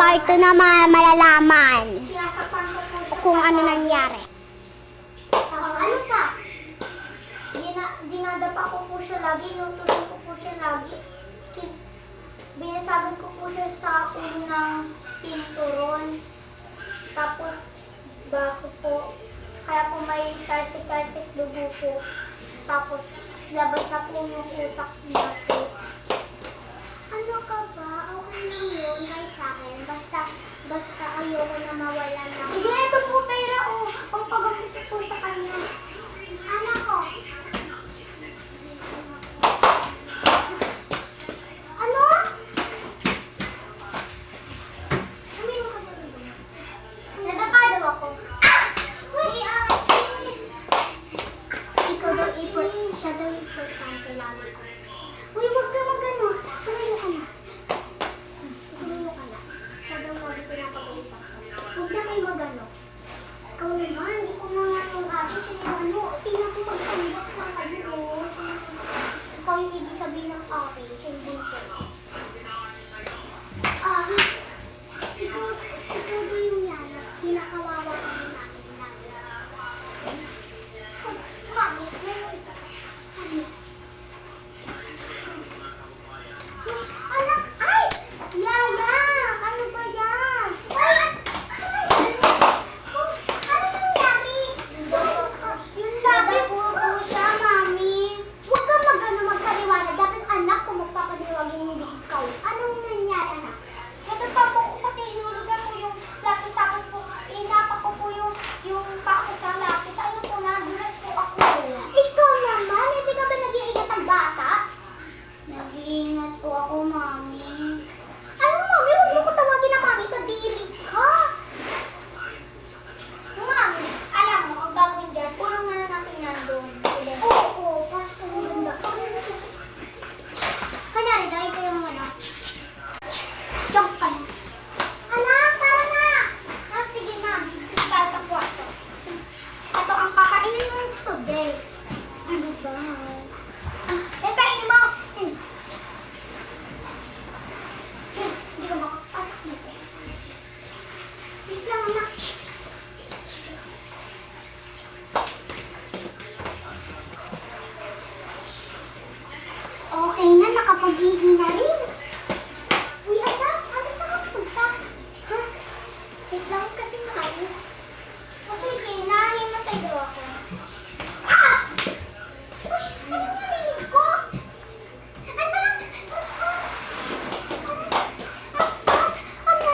part 2 na malalaman Sinasapan ko po siya. kung ano nangyari. Ano pa? Dinadapa ko po siya lagi, inutuloy ko po siya lagi. Binasagan ko po siya sa ulo ng sinturon. Tapos, baso po. Kaya po may tarsik-tarsik dugo po. Tapos, labas na po yung utak niya po. Ano ka ba? Okay lang yun kahit sa akin. Basta ayoko na mawalan ng... Sige!